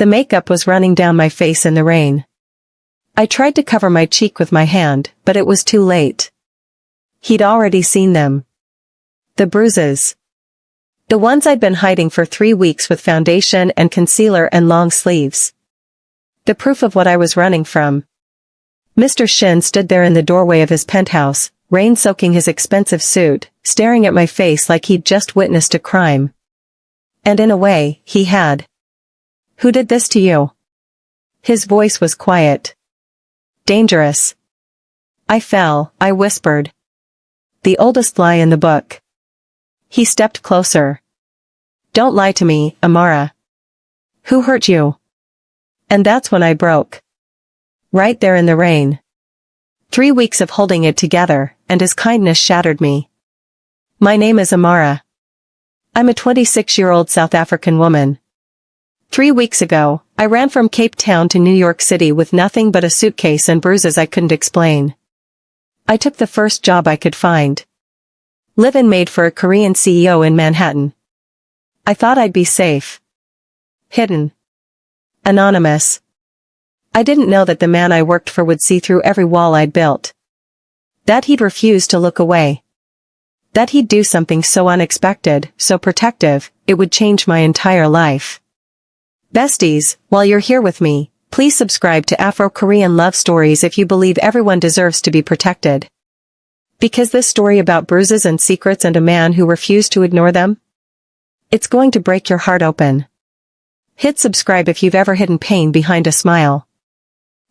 The makeup was running down my face in the rain. I tried to cover my cheek with my hand, but it was too late. He'd already seen them. The bruises. The ones I'd been hiding for 3 weeks with foundation and concealer and long sleeves. The proof of what I was running from. Mr. Shin stood there in the doorway of his penthouse, rain soaking his expensive suit, staring at my face like he'd just witnessed a crime. And in a way, he had. "Who did this to you?" His voice was quiet. "Dangerous." "I fell," I whispered. "The oldest lie in the book." He stepped closer. "Don't lie to me, Amara." "Who hurt you?" And that's when I broke. Right there in the rain. 3 weeks of holding it together, and his kindness shattered me. "My name is Amara. I'm a 26-year-old South African woman. 3 weeks ago, I ran from Cape Town to New York City with nothing but a suitcase and bruises I couldn't explain. I took the first job I could find. Live-in maid for a Korean CEO in Manhattan. I thought I'd be safe. Hidden. Anonymous. I didn't know that the man I worked for would see through every wall I'd built. That he'd refuse to look away. That he'd do something so unexpected, so protective, it would change my entire life. Besties, while you're here with me, please subscribe to Afro Korean Love Stories if you believe everyone deserves to be protected. Because this story about bruises and secrets and a man who refused to ignore them? It's going to break your heart open. Hit subscribe if you've ever hidden pain behind a smile.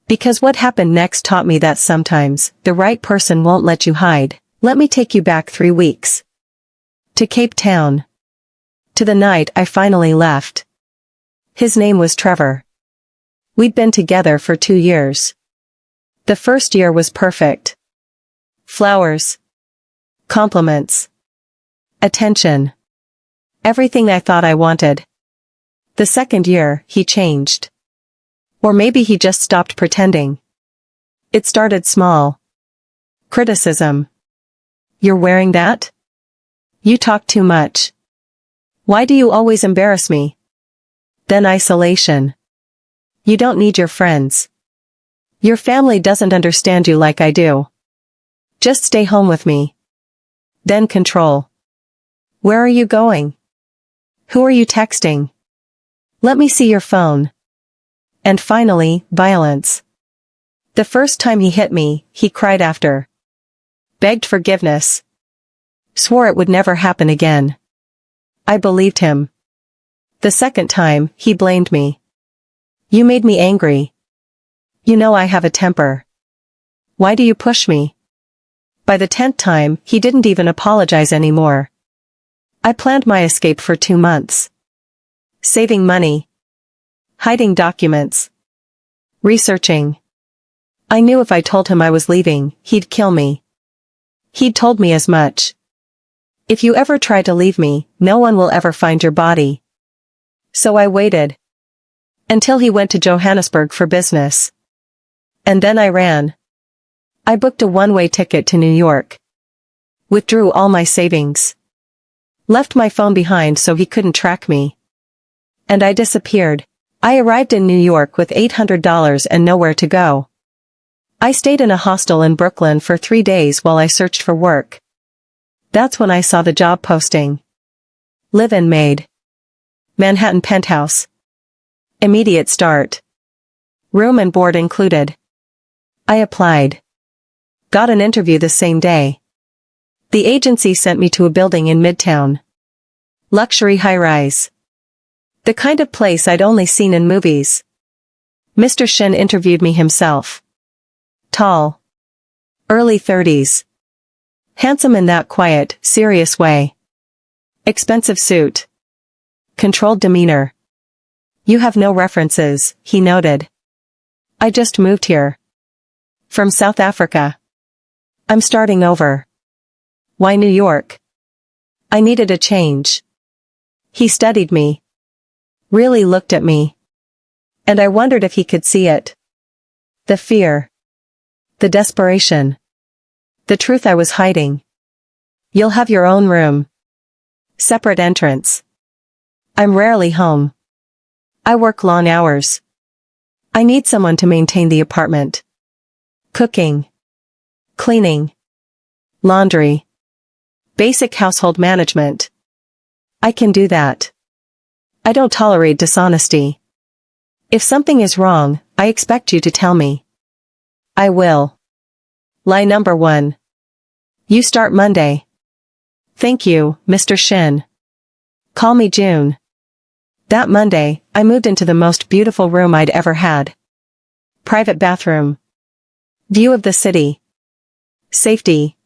Because what happened next taught me that sometimes, the right person won't let you hide. Let me take you back 3 weeks. To Cape Town. To the night I finally left. His name was Trevor. We'd been together for 2 years. The first year was perfect. Flowers. Compliments. Attention. Everything I thought I wanted. The second year, he changed. Or maybe he just stopped pretending. It started small. Criticism. "You're wearing that? You talk too much. Why do you always embarrass me?" Then isolation. "You don't need your friends. Your family doesn't understand you like I do. Just stay home with me." Then control. "Where are you going? Who are you texting? Let me see your phone." And finally, violence. The first time he hit me, he cried after. Begged forgiveness. Swore it would never happen again. I believed him. The second time, he blamed me. "You made me angry. You know I have a temper. Why do you push me?" By the 10th time, he didn't even apologize anymore. I planned my escape for 2 months. Saving money. Hiding documents. Researching. I knew if I told him I was leaving, he'd kill me. He'd told me as much. "If you ever try to leave me, no one will ever find your body." So I waited. Until he went to Johannesburg for business. And then I ran. I booked a one-way ticket to New York. Withdrew all my savings. Left my phone behind so he couldn't track me. And I disappeared. I arrived in New York with $800 and nowhere to go. I stayed in a hostel in Brooklyn for 3 days while I searched for work. That's when I saw the job posting. Live-in maid. Manhattan penthouse. Immediate start. Room and board included. I applied. Got an interview the same day. The agency sent me to a building in Midtown. Luxury high-rise. The kind of place I'd only seen in movies. Mr. Shin interviewed me himself. Tall. Early 30s. Handsome in that quiet, serious way. Expensive suit. Controlled demeanor. "You have no references," he noted. "I just moved here. From South Africa. I'm starting over." "Why New York?" "I needed a change." He studied me. Really looked at me. And I wondered if he could see it. The fear. The desperation. The truth I was hiding. "You'll have your own room. Separate entrance. I'm rarely home. I work long hours. I need someone to maintain the apartment. Cooking. Cleaning. Laundry. Basic household management. I can do that. I don't tolerate dishonesty. If something is wrong, I expect you to tell me. I will. Lie number 1. You start Monday. Thank you, Mr. Shin. Call me June. That Monday, I moved into the most beautiful room I'd ever had. Private bathroom. View of the city. Safety.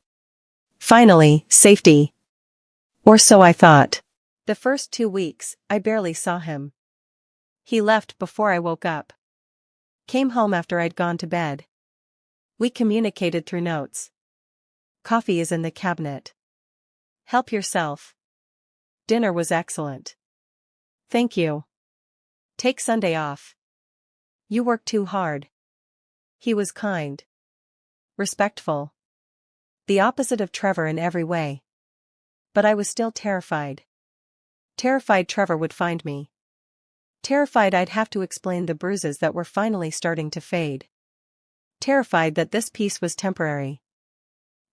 Finally, safety. Or so I thought. The first 2 weeks, I barely saw him. He left before I woke up. Came home after I'd gone to bed. We communicated through notes. Coffee is in the cabinet. Help yourself. Dinner was excellent. Thank you. Take Sunday off. You work too hard. He was kind. Respectful. The opposite of Trevor in every way. But I was still terrified. Terrified Trevor would find me. Terrified I'd have to explain the bruises that were finally starting to fade. Terrified that this piece was temporary.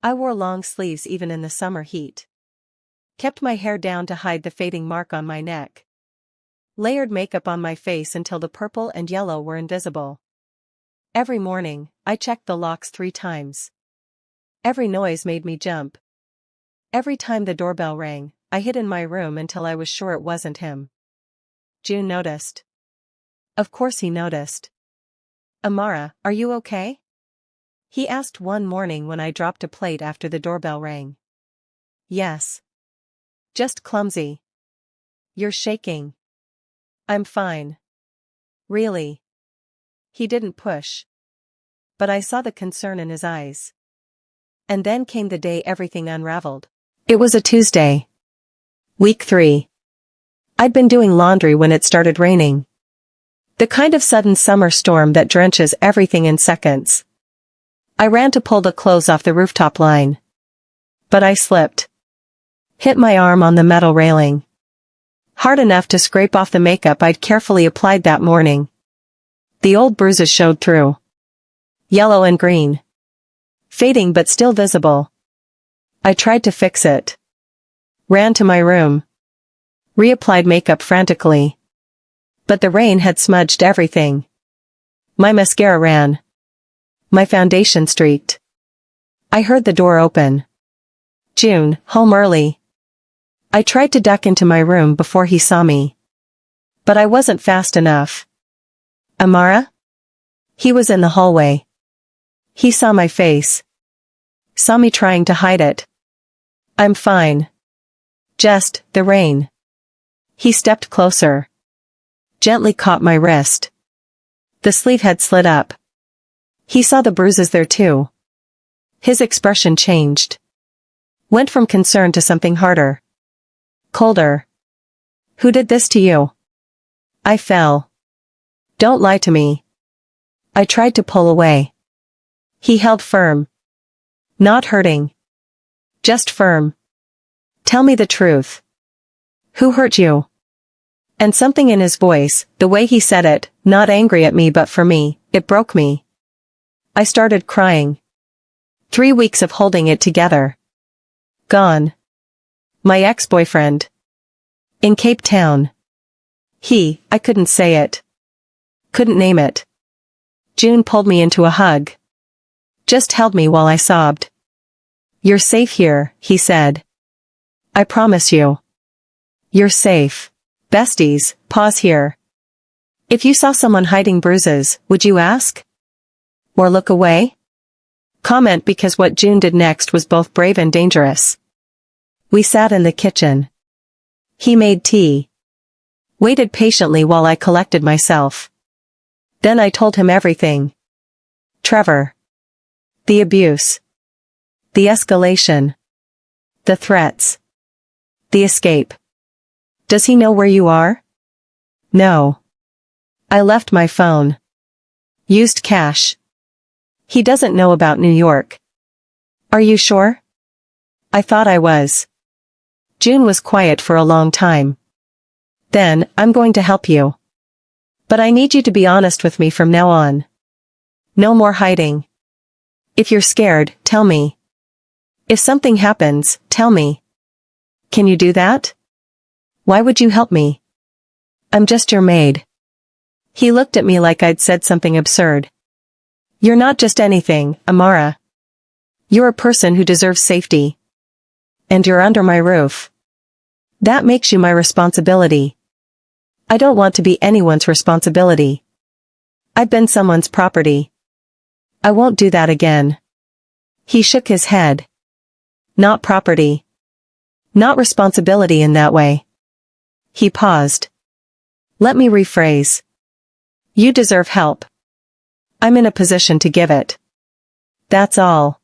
I wore long sleeves even in the summer heat. Kept my hair down to hide the fading mark on my neck. Layered makeup on my face until the purple and yellow were invisible. Every morning, I checked the locks 3 times. Every noise made me jump. Every time the doorbell rang, I hid in my room until I was sure it wasn't him. June noticed. Of course he noticed. Amara, are you okay? He asked one morning when I dropped a plate after the doorbell rang. Yes. Just clumsy. You're shaking. I'm fine. Really? He didn't push. But I saw the concern in his eyes. And then came the day everything unraveled. It was a Tuesday. Week 3. I'd been doing laundry when it started raining. The kind of sudden summer storm that drenches everything in seconds. I ran to pull the clothes off the rooftop line. But I slipped. Hit my arm on the metal railing. Hard enough to scrape off the makeup I'd carefully applied that morning. The old bruises showed through. Yellow and green. Fading but still visible. I tried to fix it. Ran to my room. Reapplied makeup frantically. But the rain had smudged everything. My mascara ran. My foundation streaked. I heard the door open. June, home early. I tried to duck into my room before he saw me. But I wasn't fast enough. Amara? He was in the hallway. He saw my face. Saw me trying to hide it. I'm fine. Just, the rain. He stepped closer. Gently caught my wrist. The sleeve had slid up. He saw the bruises there too. His expression changed. Went from concern to something harder. Colder. Who did this to you? I fell. Don't lie to me. I tried to pull away. He held firm. Not hurting. Just firm. Tell me the truth. Who hurt you? And something in his voice, the way he said it, not angry at me but for me, it broke me. I started crying. 3 weeks of holding it together. Gone. My ex-boyfriend. In Cape Town. I couldn't say it. Couldn't name it. June pulled me into a hug. Just held me while I sobbed. You're safe here, he said. I promise you. You're safe. Besties, pause here. If you saw someone hiding bruises, would you ask? Or look away? Comment, because what June did next was both brave and dangerous. We sat in the kitchen. He made tea. Waited patiently while I collected myself. Then I told him everything. Trevor. The abuse. The escalation. The threats. The escape. Does he know where you are? No. I left my phone. Used cash. He doesn't know about New York. Are you sure? I thought I was. June was quiet for a long time. Then, I'm going to help you. But I need you to be honest with me from now on. No more hiding. If you're scared, tell me. If something happens, tell me. Can you do that? Why would you help me? I'm just your maid. He looked at me like I'd said something absurd. You're not just anything, Amara. You're a person who deserves safety. And you're under my roof. That makes you my responsibility. I don't want to be anyone's responsibility. I've been someone's property. I won't do that again. He shook his head. Not property. Not responsibility in that way. He paused. Let me rephrase. You deserve help. I'm in a position to give it. That's all.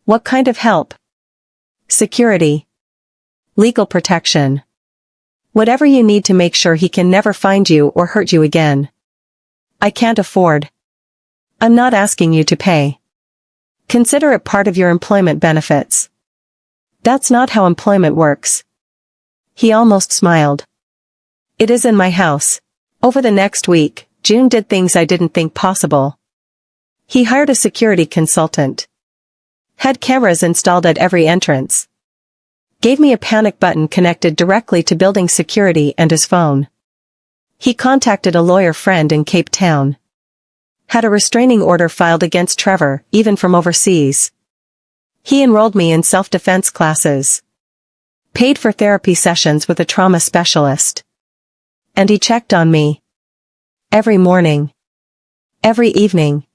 What kind of help? Security. Legal protection. Whatever you need to make sure he can never find you or hurt you again. I can't afford. I'm not asking you to pay. Consider it part of your employment benefits. That's not how employment works. He almost smiled. It is in my house. Over the next week, June did things I didn't think possible. He hired a security consultant. Had cameras installed at every entrance. Gave me a panic button connected directly to building security and his phone. He contacted a lawyer friend in Cape Town. Had a restraining order filed against Trevor, even from overseas. He enrolled me in self-defense classes. Paid for therapy sessions with a trauma specialist. And he checked on me. Every morning. Every evening.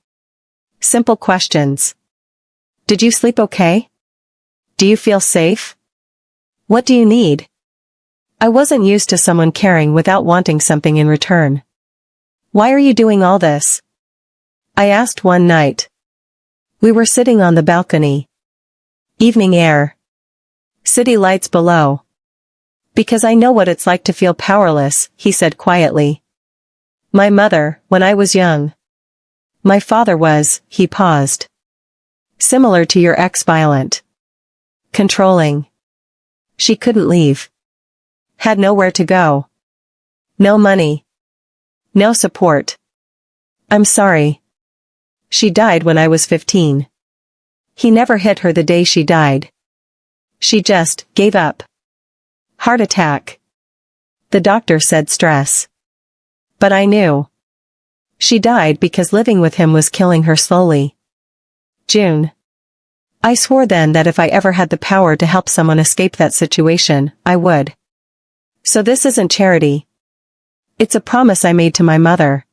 Simple questions. Did you sleep okay? Do you feel safe? What do you need? I wasn't used to someone caring without wanting something in return. Why are you doing all this? I asked one night. We were sitting on the balcony. Evening air. City lights below. Because I know what it's like to feel powerless, he said quietly. My mother, when I was young. My father was, he paused. Similar to your ex, violent. Controlling. She couldn't leave. Had nowhere to go. No money. No support. I'm sorry. She died when I was 15. He never hit her the day she died. She just gave up. Heart attack. The doctor said stress. But I knew. She died because living with him was killing her slowly. June. I swore then that if I ever had the power to help someone escape that situation, I would. So this isn't charity. It's a promise I made to my mother.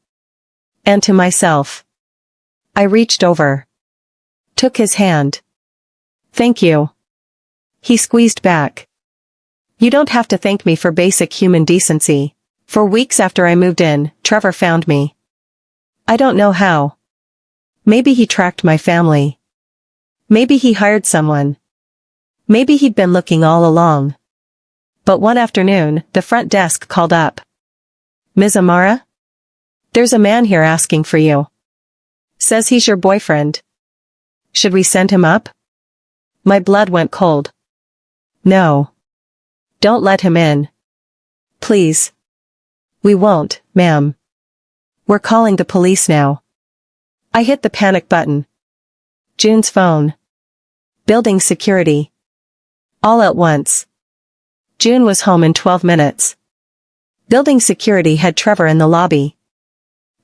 And to myself. I reached over. Took his hand. Thank you. He squeezed back. You don't have to thank me for basic human decency. For weeks after I moved in, Trevor found me. I don't know how. Maybe he tracked my family. Maybe he hired someone. Maybe he'd been looking all along. But one afternoon, the front desk called up. Ms. Amara? There's a man here asking for you. Says he's your boyfriend. Should we send him up? My blood went cold. No. Don't let him in. Please. We won't, ma'am. We're calling the police now. I hit the panic button. June's phone. Building security. All at once. June was home in 12 minutes. Building security had Trevor in the lobby.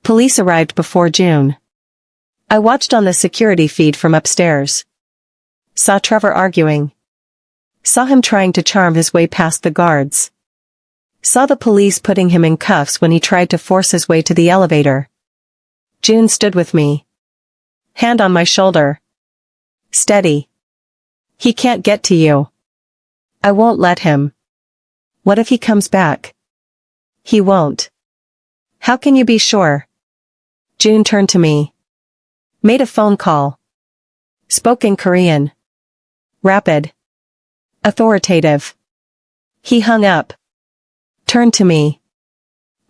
Police arrived before June. I watched on the security feed from upstairs. Saw Trevor arguing. Saw him trying to charm his way past the guards. Saw the police putting him in cuffs when he tried to force his way to the elevator. June stood with me. Hand on my shoulder. Steady. He can't get to you. I won't let him. What if he comes back? He won't. How can you be sure? June turned to me. Made a phone call. Spoke in Korean. Rapid. Authoritative. He hung up. Turned to me.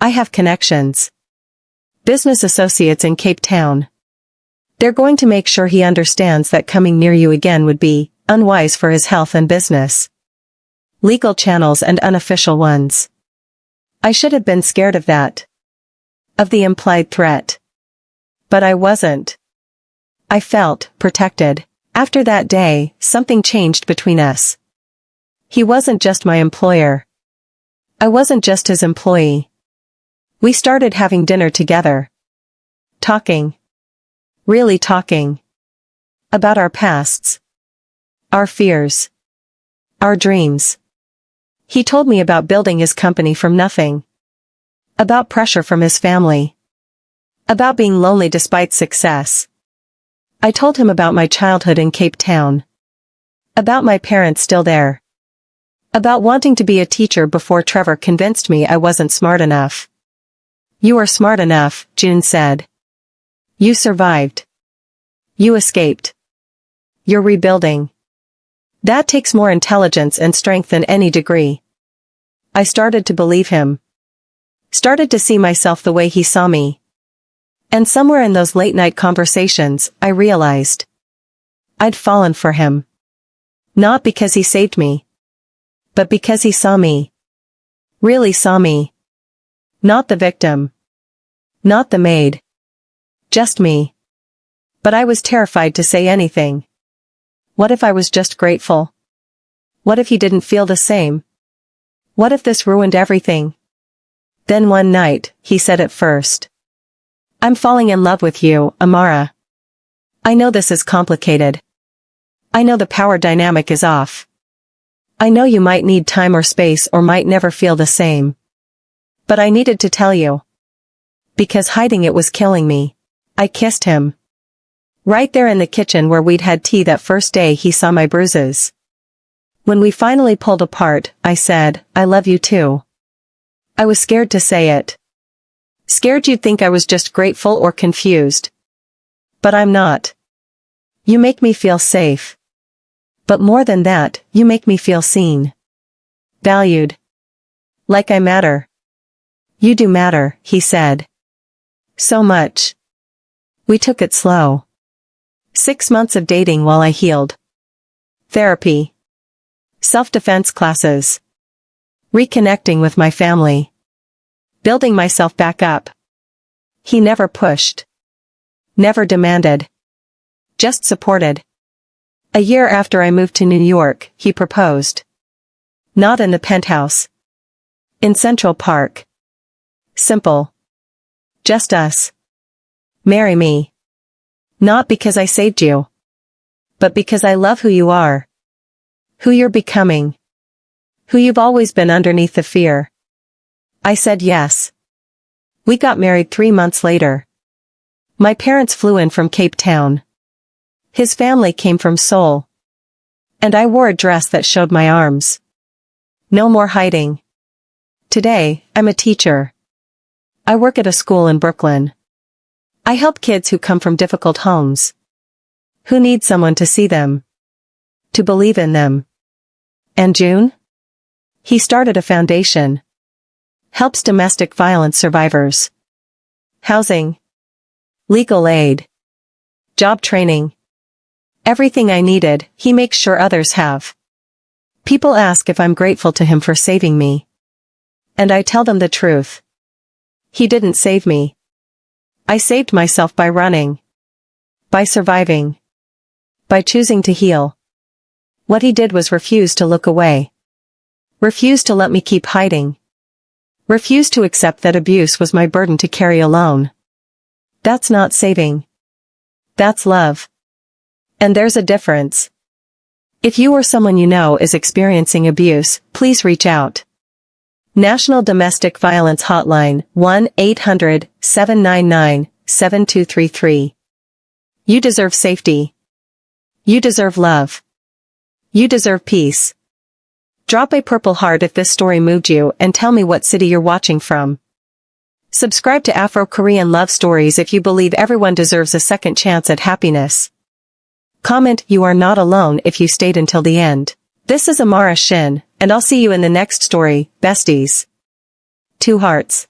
I have connections. Business associates in Cape Town. They're going to make sure he understands that coming near you again would be unwise for his health and business. Legal channels and unofficial ones. I should have been scared of that. of the implied threat. But I wasn't. I felt protected. After that day, something changed between us. He wasn't just my employer. I wasn't just his employee. We started having dinner together. Talking. Really talking. About our pasts. Our fears. Our dreams. He told me about building his company from nothing. About pressure from his family. About being lonely despite success. I told him about my childhood in Cape Town. About my parents still there. About wanting to be a teacher before Trevor convinced me I wasn't smart enough. You are smart enough, June said. You survived. You escaped. You're rebuilding. That takes more intelligence and strength than any degree. I started to believe him. Started to see myself the way he saw me. And somewhere in those late-night conversations, I realized I'd fallen for him. Not because he saved me, but because he saw me. Really saw me. Not the victim. Not the maid. Just me. But I was terrified to say anything. What if I was just grateful? What if he didn't feel the same? What if this ruined everything? Then one night, he said it first. I'm falling in love with you, Amara. I know this is complicated. I know the power dynamic is off. I know you might need time or space or might never feel the same. But I needed to tell you. Because hiding it was killing me. I kissed him. Right there in the kitchen where we'd had tea that first day he saw my bruises. When we finally pulled apart, I said, I love you too. I was scared to say it. Scared you'd think I was just grateful or confused. But I'm not. You make me feel safe. But more than that, you make me feel seen. Valued. Like I matter. You do matter, he said. So much. We took it slow. 6 months of dating while I healed. Therapy. Self-defense classes. Reconnecting with my family. Building myself back up. He never pushed. Never demanded. Just supported. A year after I moved to New York, he proposed. Not in the penthouse. In Central Park. Simple. Just us. Marry me. Not because I saved you. But because I love who you are. Who you're becoming. Who you've always been underneath the fear. I said yes. We got married 3 months later. My parents flew in from Cape Town. His family came from Seoul. And I wore a dress that showed my arms. No more hiding. Today, I'm a teacher. I work at a school in Brooklyn. I help kids who come from difficult homes. Who need someone to see them. To believe in them. And June? He started a foundation. Helps domestic violence survivors. Housing. Legal aid. Job training. Everything I needed, he makes sure others have. People ask if I'm grateful to him for saving me. And I tell them the truth. He didn't save me. I saved myself by running. By surviving. By choosing to heal. What he did was refuse to look away. Refuse to let me keep hiding. Refuse to accept that abuse was my burden to carry alone. That's not saving. That's love. And there's a difference. If you or someone you know is experiencing abuse, please reach out. National Domestic Violence Hotline, 1-800-799-7233. You deserve safety. You deserve love. You deserve peace. Drop a purple heart if this story moved you and tell me what city you're watching from. Subscribe to Afro Korean Love Stories if you believe everyone deserves a second chance at happiness. Comment you are not alone if you stayed until the end. This is Amara Shin, and I'll see you in the next story, besties. 2 hearts.